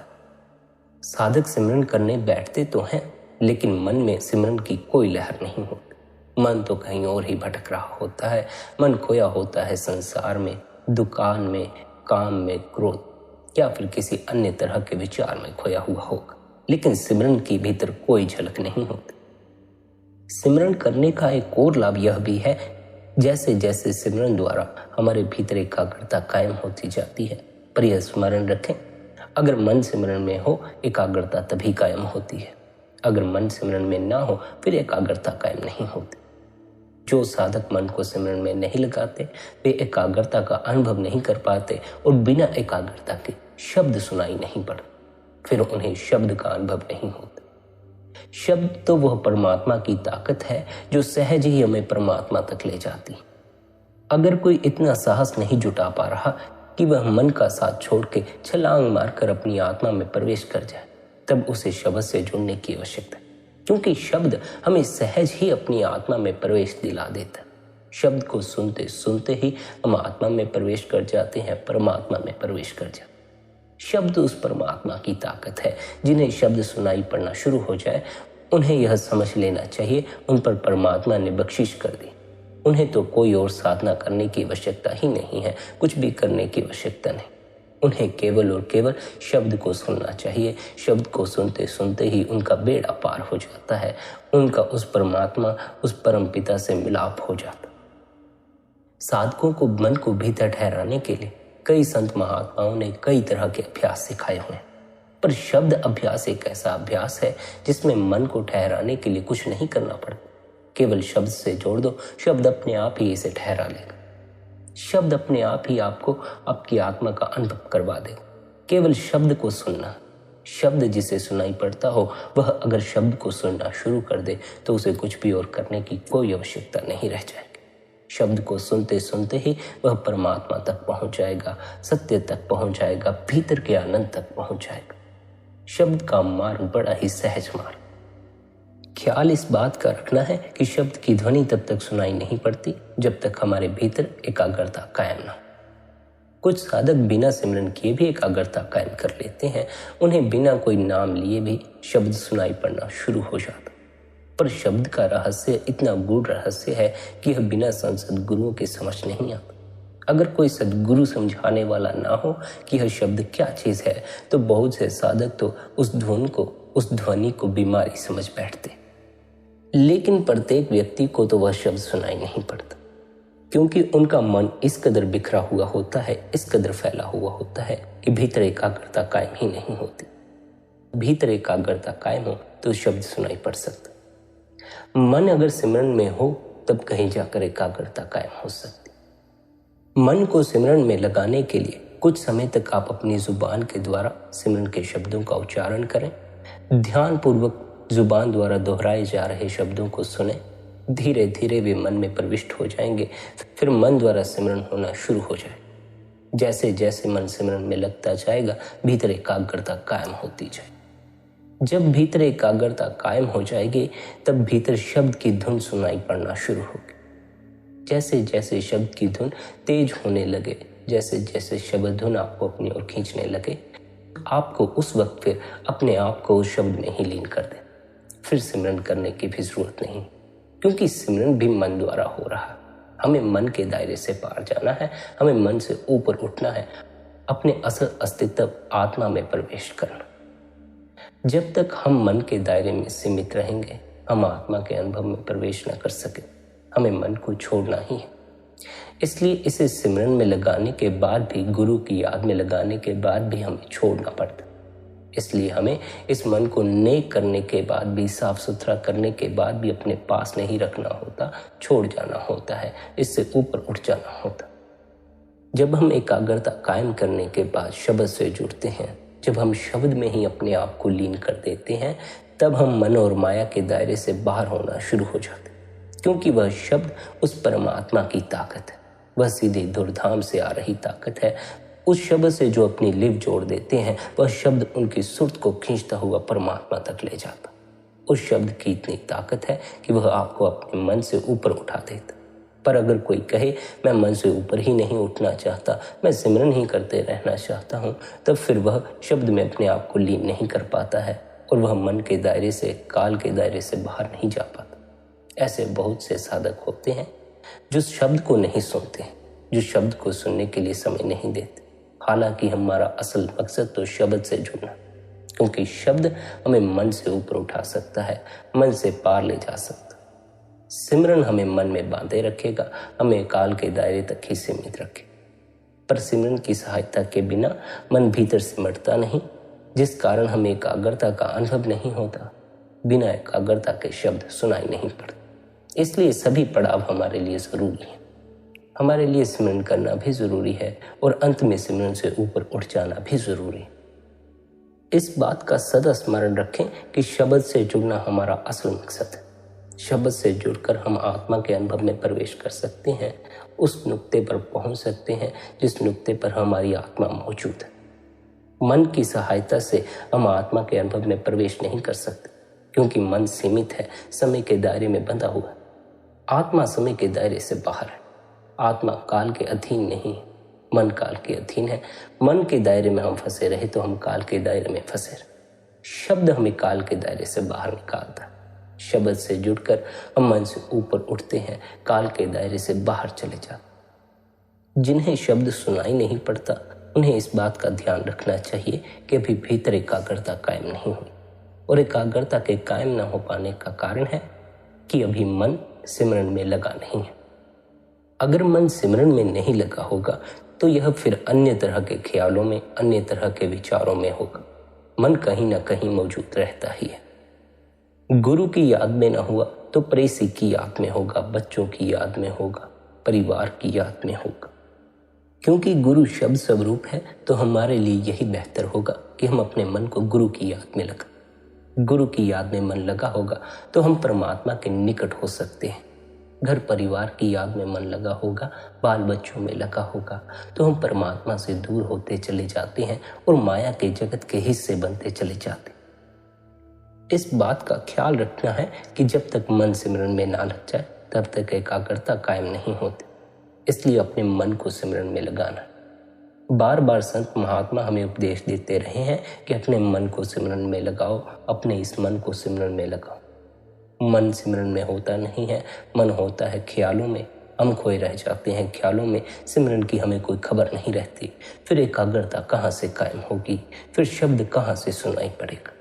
साधक सिमरन करने बैठते तो हैं, लेकिन मन में सिमरन की कोई लहर नहीं होती। मन तो कहीं और ही भटक रहा होता है। मन खोया होता है संसार में, दुकान में, काम में, क्रोध या फिर किसी अन्य तरह के विचार में खोया हुआ होगा, लेकिन सिमरन की भीतर कोई झलक नहीं होती। सिमरन करने का एक और लाभ यह भी है, जैसे जैसे सिमरन द्वारा हमारे भीतर एकाग्रता कायम होती जाती है, पर यह स्मरण रखें, अगर मन सिमरन में हो, एकाग्रता तभी कायम होती है। अगर मन सिमरन में ना हो, फिर एकाग्रता कायम नहीं होती। जो साधक मन को सिमरन में नहीं लगाते, वे एकाग्रता का अनुभव नहीं कर पाते और बिना एकाग्रता के शब्द सुनाई नहीं पड़ते, फिर उन्हें शब्द का अनुभव नहीं होता। शब्द तो वह परमात्मा की ताकत है जो सहज ही हमें परमात्मा तक ले जाती। अगर कोई इतना साहस नहीं जुटा पा रहा कि वह मन का साथ छोड़ के छलांग मारकर अपनी आत्मा में प्रवेश कर जाए, तब उसे शब्द से जुड़ने की आवश्यकता है, क्योंकि शब्द हमें सहज ही अपनी आत्मा में प्रवेश दिला देता है। शब्द को सुनते सुनते ही हम आत्मा में प्रवेश कर जाते हैं, परमात्मा में प्रवेश कर जाते हैं। शब्द उस परमात्मा की ताकत है। जिन्हें शब्द सुनाई पड़ना शुरू हो जाए, उन्हें यह समझ लेना चाहिए उन पर परमात्मा ने बख्शिश कर दी। उन्हें तो कोई और साधना करने की आवश्यकता ही नहीं है, कुछ भी करने की आवश्यकता नहीं। उन्हें केवल और केवल शब्द को सुनना चाहिए। शब्द को सुनते सुनते ही उनका बेड़ा पार हो जाता है, उनका उस परमात्मा, उस परम पिता से मिलाप हो जाता। साधकों को मन को भीतर ठहराने के लिए कई संत महात्माओं ने कई तरह के अभ्यास सिखाए हुए हैं, पर शब्द अभ्यास एक ऐसा अभ्यास है जिसमें मन को ठहराने के लिए कुछ नहीं करना पड़ता। केवल शब्द से जोड़ दो, शब्द अपने आप ही इसे ठहरा लेगा। शब्द अपने आप ही आपको आपकी आत्मा का अनुभव करवा देगा। केवल शब्द को सुनना। शब्द जिसे सुनाई पड़ता हो, वह अगर शब्द को सुनना शुरू कर दे तो उसे कुछ भी और करने की कोई आवश्यकता नहीं रह जाएगी। शब्द को सुनते सुनते ही वह परमात्मा तक पहुंच जाएगा, सत्य तक पहुंच जाएगा, भीतर के आनंद तक पहुंच जाएगा। शब्द का मार्ग बड़ा ही सहज मार्ग। ख्याल इस बात का रखना है कि शब्द की ध्वनि तब तक सुनाई नहीं पड़ती जब तक हमारे भीतर एकाग्रता कायम ना हो। कुछ साधक बिना सिमरन किए भी एकाग्रता कायम कर लेते हैं। उन्हें बिना कोई नाम लिए भी शब्द सुनाई पड़ना शुरू हो जाता। पर शब्द का रहस्य इतना गूढ़ रहस्य है कि यह बिना सद्गुरुओं के समझ नहीं आता। अगर कोई सद्गुरु समझाने वाला ना हो कि यह शब्द क्या चीज है, तो बहुत से साधक तो उस धुन को, उस ध्वनि को बीमारी समझ बैठते। लेकिन प्रत्येक व्यक्ति को तो वह शब्द सुनाई नहीं पड़ता, क्योंकि उनका मन इस कदर बिखरा हुआ होता है, इस कदर फैला हुआ होता है कि भीतर एकाग्रता कायम ही नहीं होती। भीतर एकाग्रता कायम हो तो शब्द सुनाई पड़ सकता। मन अगर सिमरन में हो तब कहीं जाकर एकाग्रता कायम हो सकती। मन को सिमरन में लगाने के लिए कुछ समय तक आप अपनी जुबान के द्वारा सिमरन के शब्दों का उच्चारण करें। ध्यान पूर्वक जुबान द्वारा दोहराए जा रहे शब्दों को सुने। धीरे धीरे वे मन में प्रविष्ट हो जाएंगे, फिर मन द्वारा सिमरन होना शुरू हो जाए। जैसे जैसे मन सिमरन में लगता जाएगा, भीतर एकाग्रता कायम होती जाए। जब भीतर एकाग्रता कायम हो जाएगी, तब भीतर शब्द की धुन सुनाई पड़ना शुरू होगी। जैसे जैसे शब्द की धुन तेज होने लगे, जैसे जैसे शब्द धुन आपको अपनी ओर खींचने लगे, आपको उस वक्त फिर अपने आप को उस शब्द में ही लीन कर दे। फिर सिमरन करने की भी जरूरत नहीं, क्योंकि सिमरन भी मन द्वारा हो रहा है। हमें मन के दायरे से पार जाना है, हमें मन से ऊपर उठना है, अपने असल अस्तित्व आत्मा में प्रवेश करना। जब तक हम मन के दायरे में सीमित रहेंगे, हम आत्मा के अनुभव में प्रवेश न कर सके। हमें मन को छोड़ना ही है। इसलिए इसे सिमरन में लगाने के बाद भी, गुरु की याद में लगाने के बाद भी हमें छोड़ना पड़ता। इसलिए हमें इस मन को नेक करने के बाद भी, साफ सुथरा करने के बाद भी अपने पास नहीं रखना होता, छोड़ जाना होता है, इससे ऊपर उठ जाना होता। जब हम एकाग्रता कायम करने के बाद शब्द से जुड़ते हैं, जब हम शब्द में ही अपने आप को लीन कर देते हैं, तब हम मन और माया के दायरे से बाहर होना शुरू हो जाते, क्योंकि वह शब्द उस परमात्मा की ताकत है। वह सीधे धूर्धाम से आ रही ताकत है। उस शब्द से जो अपनी लिव जोड़ देते हैं, वह शब्द उनकी सुर्त को खींचता हुआ परमात्मा तक ले जाता। उस शब्द की इतनी ताकत है कि वह आपको अपने मन से ऊपर उठा देता। पर अगर कोई कहे मैं मन से ऊपर ही नहीं उठना चाहता, मैं सिमरन ही करते रहना चाहता हूँ, तब फिर वह शब्द में अपने आप को लीन नहीं कर पाता है और वह मन के दायरे से, काल के दायरे से बाहर नहीं जा पाता। ऐसे बहुत से साधक होते हैं जो शब्द को नहीं सुनते, जो शब्द को सुनने के लिए समय नहीं देते। हालांकि हमारा असल मकसद तो शब्द से जुड़ना, क्योंकि शब्द हमें मन से ऊपर उठा सकता है, मन से पार ले जा सकता। सिमरन हमें मन में बांधे रखेगा, हमें काल के दायरे तक ही सीमित रखे। पर सिमरन की सहायता के बिना मन भीतर सिमटता नहीं, जिस कारण हमें एकाग्रता का अनुभव नहीं होता। बिना एकाग्रता के शब्द सुनाई नहीं पड़ते। इसलिए सभी पड़ाव हमारे लिए जरूरी है। हमारे लिए सिमरन करना भी जरूरी है और अंत में सिमरन से ऊपर उठ जाना भी जरूरी है। इस बात का सदा स्मरण रखें कि शब्द से जुड़ना हमारा असल मकसद है। शब्द से जुड़कर हम आत्मा के अनुभव में प्रवेश कर सकते हैं, उस नुक्ते पर पहुंच सकते हैं जिस नुक्ते पर हमारी आत्मा मौजूद है। मन की सहायता से हम आत्मा के अनुभव में प्रवेश नहीं कर सकते, क्योंकि मन सीमित है, समय के दायरे में बंधा हुआ है। आत्मा समय के दायरे से बाहर है। आत्मा काल के अधीन नहीं है, मन काल के अधीन है। मन के दायरे में हम फंसे रहे तो हम काल के दायरे में फंसे रहे। शब्द हमें काल के दायरे से बाहर निकालता है। शब्द से जुड़कर हम मन से ऊपर उठते हैं, काल के दायरे से बाहर चले जाते। जिन्हें शब्द सुनाई नहीं पड़ता, उन्हें इस बात का ध्यान रखना चाहिए कि अभी भीतर एकाग्रता कायम नहीं हुई, और एकाग्रता के कायम न हो पाने का कारण है कि अभी मन सिमरन में लगा नहीं है। अगर मन सिमरन में नहीं लगा होगा तो यह फिर अन्य तरह के ख्यालों में, अन्य तरह के विचारों में होगा। मन कहीं ना कहीं मौजूद रहता ही है। गुरु की याद में ना हुआ तो प्रेसी की याद में होगा, बच्चों की याद में होगा, परिवार की याद में होगा। क्योंकि गुरु शब्द स्वरूप है, तो हमारे लिए यही बेहतर होगा कि हम अपने मन को गुरु की याद में लगा। गुरु की याद में मन लगा होगा तो हम परमात्मा के निकट हो सकते हैं। घर परिवार की याद में मन लगा होगा, बाल बच्चों में लगा होगा, तो हम परमात्मा से दूर होते चले जाते हैं और माया के जगत के हिस्से बनते चले जाते। इस बात का ख्याल रखना है कि जब तक मन सिमरन में ना लग जाए, तब तक एकाग्रता कायम नहीं होती। इसलिए अपने मन को सिमरन में लगाना है। बार बार संत महात्मा हमें उपदेश देते रहे हैं कि अपने मन को सिमरन में लगाओ, अपने इस मन को सिमरन में लगाओ। मन सिमरन में होता नहीं है, मन होता है ख्यालों में। हम खोए रह जाते हैं ख्यालों में, सिमरन की हमें कोई खबर नहीं रहती। फिर एकाग्रता कहाँ से कायम होगी, फिर शब्द कहाँ से सुनाई पड़ेगा।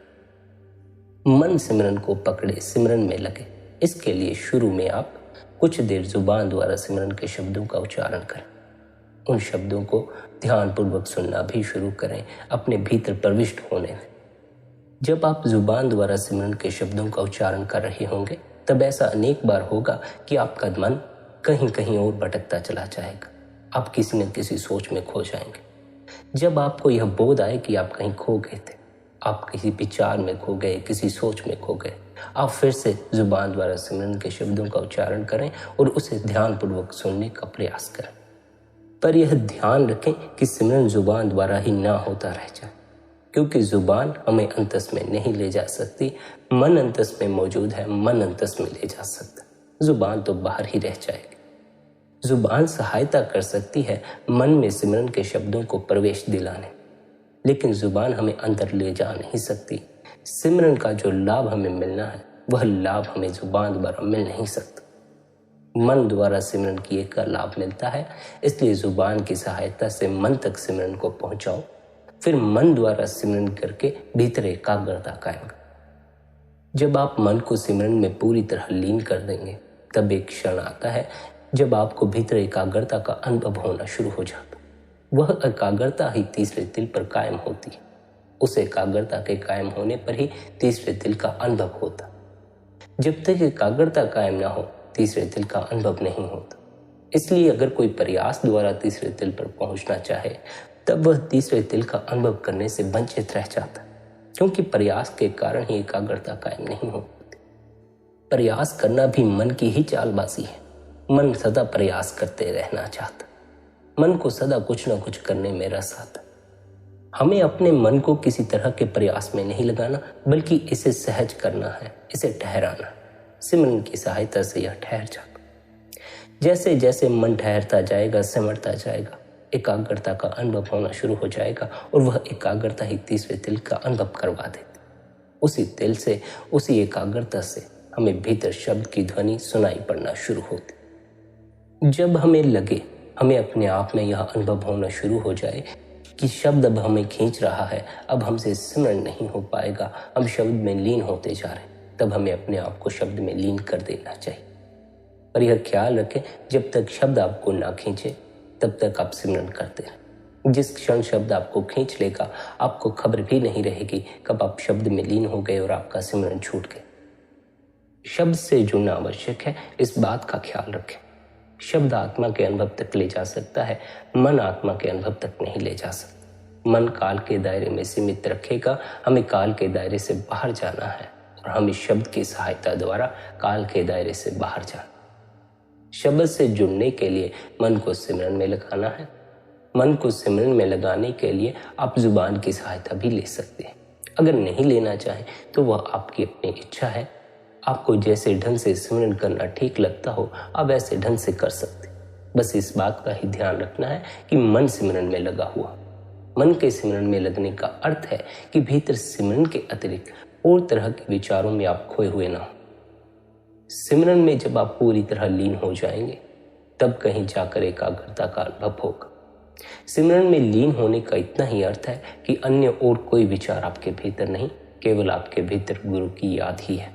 मन सिमरन को पकड़े, सिमरन में लगे। इसके लिए शुरू में आप कुछ देर जुबान द्वारा सिमरन के शब्दों का उच्चारण करें। उन शब्दों को ध्यानपूर्वक सुनना भी शुरू करें, अपने भीतर प्रविष्ट होने दें। जब आप जुबान द्वारा सिमरन के शब्दों का उच्चारण कर रहे होंगे, तब ऐसा अनेक बार होगा कि आपका मन कहीं कहीं और भटकता चला जाएगा। आप किसी न किसी सोच में खो जाएंगे। जब आपको यह बोध आए कि आप कहीं खो गए थे, आप किसी विचार में खो गए, किसी सोच में खो गए, आप फिर से जुबान द्वारा सिमरन के शब्दों का उच्चारण करें और उसे ध्यानपूर्वक सुनने का प्रयास करें। पर यह ध्यान रखें कि सिमरन जुबान द्वारा ही ना होता रह जाए, क्योंकि जुबान हमें अंतस में नहीं ले जा सकती। मन अंतस में मौजूद है, मन अंतस में ले जा सकता, जुबान तो बाहर ही रह जाएगी। जुबान सहायता कर सकती है मन में सिमरन के शब्दों को प्रवेश दिलाने, लेकिन जुबान हमें अंदर ले जा नहीं सकती। सिमरन का जो लाभ हमें मिलना है, वह लाभ हमें जुबान द्वारा मिल नहीं सकता। मन द्वारा सिमरन किए का लाभ मिलता है, इसलिए जुबान की सहायता से मन तक सिमरन को पहुंचाओ। फिर मन द्वारा सिमरन करके भीतर एकाग्रता कायम करो। जब आप मन को सिमरन में पूरी तरह लीन कर देंगे, तब एक क्षण आता है जब आपको भीतर एकाग्रता का अनुभव होना शुरू हो जाता। वह एकाग्रता ही तीसरे तिल पर कायम होती है। उस एकाग्रता के कायम होने पर ही तीसरे तिल का अनुभव होता। जब तक एकाग्रता कायम ना हो, तीसरे तिल का अनुभव नहीं होता। इसलिए अगर कोई प्रयास द्वारा तीसरे तिल पर पहुंचना चाहे, तब वह तीसरे तिल का अनुभव करने से वंचित रह जाता, क्योंकि प्रयास के कारण ही एकाग्रता कायम नहीं होती। प्रयास करना भी मन की ही चालबाजी है। मन सदा प्रयास करते रहना चाहता, मन को सदा कुछ न कुछ करने में रस आता। हमें अपने मन को किसी तरह के प्रयास में नहीं लगाना, बल्कि इसे सहज करना है, इसे ठहराना। सिमरन की सहायता से यह ठहर जाता। जैसे जैसे मन ठहरता जाएगा, सिमरता जाएगा, एकाग्रता का अनुभव होना शुरू हो जाएगा और वह एकाग्रता ही तीसरे तिल का अनुभव करवा देती। उसी तिल से, उसी एकाग्रता से हमें भीतर शब्द की ध्वनि सुनाई पड़ना शुरू होती। जब हमें लगे, हमें अपने आप में यह अनुभव होना शुरू हो जाए कि शब्द अब हमें खींच रहा है, अब हमसे सिमरन नहीं हो पाएगा, हम शब्द में लीन होते जा रहे हैं, तब हमें अपने आप को शब्द में लीन कर देना चाहिए। पर यह ख्याल रखें, जब तक शब्द आपको ना खींचे, तब तक आप सिमरन करते रहें। जिस क्षण शब्द आपको खींच लेगा, आपको खबर भी नहीं रहेगी कब आप शब्द में लीन हो गए और आपका सिमरन छूट गया। शब्द से जुड़ना आवश्यक है, इस बात का ख्याल रखें। शब्द आत्मा के अनुभव तक ले जा सकता है, मन आत्मा के अनुभव तक नहीं ले जा सकता। मन काल के दायरे में सीमित रखेगा, हमें काल के दायरे से बाहर जाना है और हमें शब्द की सहायता द्वारा काल के दायरे से बाहर जाना। शब्द से जुड़ने के लिए मन को सिमरन में लगाना है। मन को सिमरन में लगाने के लिए आप जुबान की सहायता भी ले सकते हैं। अगर नहीं लेना चाहें तो वह आपकी अपनी इच्छा है। आपको जैसे ढंग से सिमरन करना ठीक लगता हो, आप वैसे ढंग से कर सकते। बस इस बात का ही ध्यान रखना है कि मन सिमरन में लगा हुआ। मन के सिमरन में लगने का अर्थ है कि भीतर सिमरन के अतिरिक्त और तरह के विचारों में आप खोए हुए ना हो। सिमरन में जब आप पूरी तरह लीन हो जाएंगे, तब कहीं जाकर एकाग्रता का अनुभव होगा। सिमरन में लीन होने का इतना ही अर्थ है कि अन्य और कोई विचार आपके भीतर नहीं, केवल आपके भीतर गुरु की याद ही है।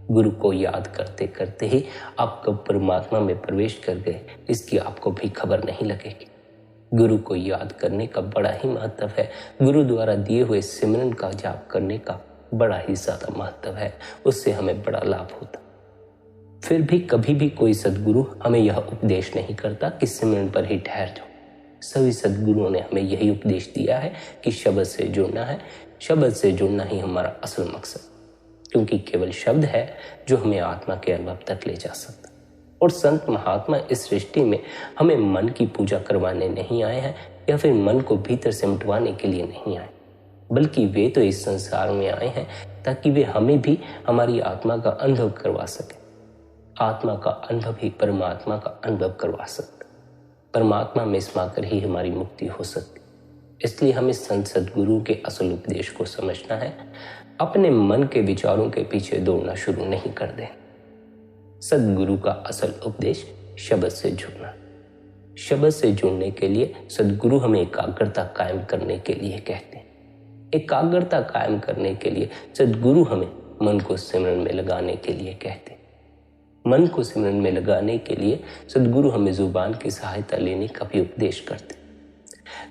गुरु को याद करते करते ही आप कब परमात्मा में प्रवेश कर गए, इसकी आपको भी खबर नहीं लगेगी। गुरु को याद करने का बड़ा ही महत्व है। गुरु द्वारा दिए हुए सिमरन का जाप करने का बड़ा ही ज्यादा महत्व है, उससे हमें बड़ा लाभ होता। फिर भी कभी भी कोई सद्गुरु हमें यह उपदेश नहीं करता कि सिमरन पर ही ठहर जाओ। सभी सद्गुरुओं ने हमें यही उपदेश दिया है कि शब्द से जुड़ना है। शब्द से जुड़ना ही हमारा असल मकसद, क्योंकि केवल शब्द है जो हमें आत्मा के अनुभव तक ले जा सकता। और संत महात्मा इस सृष्टि में हमें मन की पूजा करवाने नहीं आए हैं या फिर मन को भीतर से मिटवाने के लिए नहीं आए, बल्कि वे तो इस संसार में आए हैं ताकि वे हमें भी हमारी आत्मा का अनुभव करवा सके। आत्मा का अनुभव ही परमात्मा का अनुभव करवा सकता। परमात्मा में समाकर ही हमारी मुक्ति हो सकती। इसलिए हमें संत सद्गुरु के असल उपदेश को समझना है। अपने मन के विचारों के पीछे दौड़ना शुरू नहीं कर दें। सद्गुरु का असल उपदेश शब्द से जुड़ना। शब्द से जुड़ने के लिए सद्गुरु हमें एकाग्रता कायम करने के लिए कहते हैं। एकाग्रता कायम करने के लिए सद्गुरु हमें मन को सिमरन में लगाने के लिए कहते हैं। मन को सिमरन में लगाने के लिए सद्गुरु हमें जुबान की सहायता लेने का भी उपदेश करते हैं।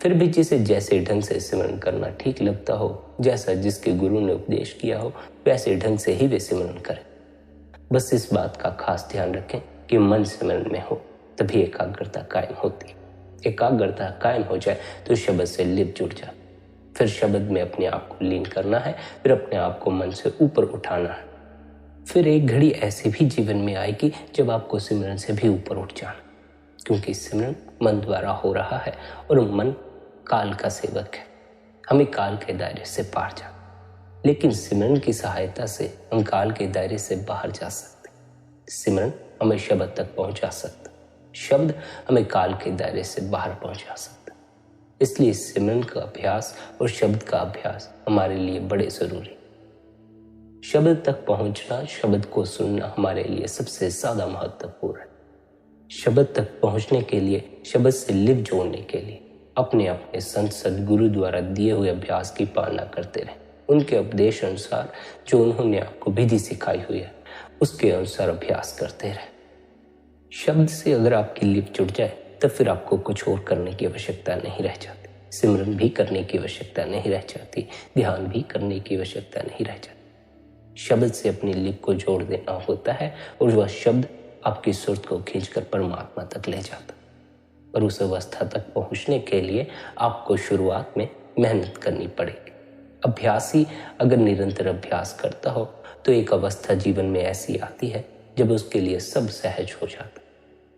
फिर भी जिसे जैसे ढंग से सिमरन करना ठीक लगता हो, जैसा जिसके गुरु ने उपदेश किया हो, वैसे ढंग से ही वे सिमरन करें। बस इस बात का खास ध्यान रखें कि मन सिमरन में हो, तभी एकाग्रता कायम होती है। एकाग्रता कायम हो जाए तो शब्द से लिप जुड़ जाए। फिर शब्द में अपने आप को लीन करना है, फिर अपने आप को मन से ऊपर उठाना है। फिर एक घड़ी ऐसी भी जीवन में आएगी जब आपको सिमरन से भी ऊपर उठ जाना, क्योंकि सिमरन मन द्वारा हो रहा है और मन काल का सेवक है। हमें काल के दायरे से पार जाना, लेकिन सिमरन की सहायता से हम काल के दायरे से बाहर जा सकते। सिमरन हमें शब्द तक पहुंचा सकता, शब्द हमें काल के दायरे से बाहर पहुंचा सकता। इसलिए सिमरन का अभ्यास और शब्द का अभ्यास हमारे लिए बड़े जरूरी। शब्द तक पहुंचना, शब्द को सुनना हमारे लिए सबसे ज्यादा महत्वपूर्ण है। शब्द तक पहुंचने के लिए, शब्द से लिप जोड़ने के लिए अपने अपने संत सदगुरु द्वारा दिए हुए अभ्यास की पालना करते रहें। उनके उपदेश अनुसार जो उन्होंने आपको विधि सिखाई हुई है, उसके अनुसार अभ्यास करते रहें। शब्द से अगर आपकी लिप जुड़ जाए तब फिर आपको कुछ और करने की आवश्यकता नहीं रह जाती। सिमरन भी करने की आवश्यकता नहीं रह जाती, ध्यान भी करने की आवश्यकता नहीं रह जाती। शब्द से अपनी लिप को जोड़ देना होता है और वह शब्द आपकी सुरत को खींचकर परमात्मा तक ले जाता। और उस अवस्था तक पहुंचने के लिए आपको शुरुआत में मेहनत करनी पड़ेगी। अभ्यासी अगर निरंतर अभ्यास करता हो तो एक अवस्था जीवन में ऐसी आती है जब उसके लिए सब सहज हो जाता है।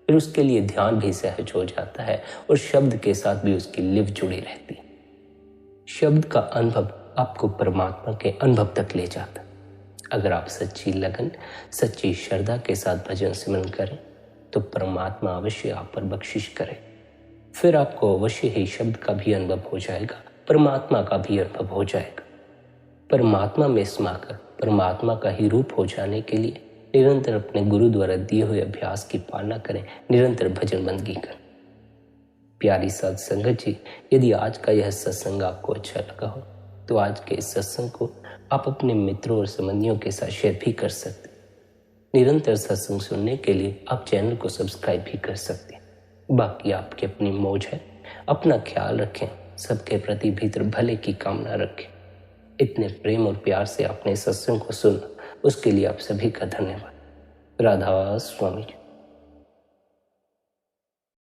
फिर उसके लिए ध्यान भी सहज हो जाता है और शब्द के साथ भी उसकी लिप जुड़ी रहती है। शब्द का अनुभव आपको परमात्मा के अनुभव तक ले जाता है। अगर आप सच्ची लगन, सच्ची श्रद्धा के साथ भजन सिमरन करें तो परमात्मा अवश्य आप पर बख्शिश करे। फिर आपको अवश्य ही शब्द का भी अनुभव हो जाएगा, परमात्मा का भी अनुभव हो जाएगा। परमात्मा में समाकर परमात्मा का ही रूप हो जाने के लिए निरंतर अपने गुरु द्वारा दिए हुए अभ्यास की पालना करें, निरंतर भजन बंदगी करें। प्यारी साध संगत जी, यदि आज का यह सत्संग आपको अच्छा लगा हो तो आज के इस सत्संग को आप अपने मित्रों और संबंधियों के साथ शेयर भी कर सकते। निरंतर सत्संग सुनने के लिए आप चैनल को सब्सक्राइब भी कर सकते हैं। बाकी आपकी अपनी मौज है। अपना ख्याल रखें, सबके प्रति भीतर भले की कामना रखें। इतने प्रेम और प्यार से आपने सत्संग को सुना, उसके लिए आप सभी का धन्यवाद। राधा स्वामी जी।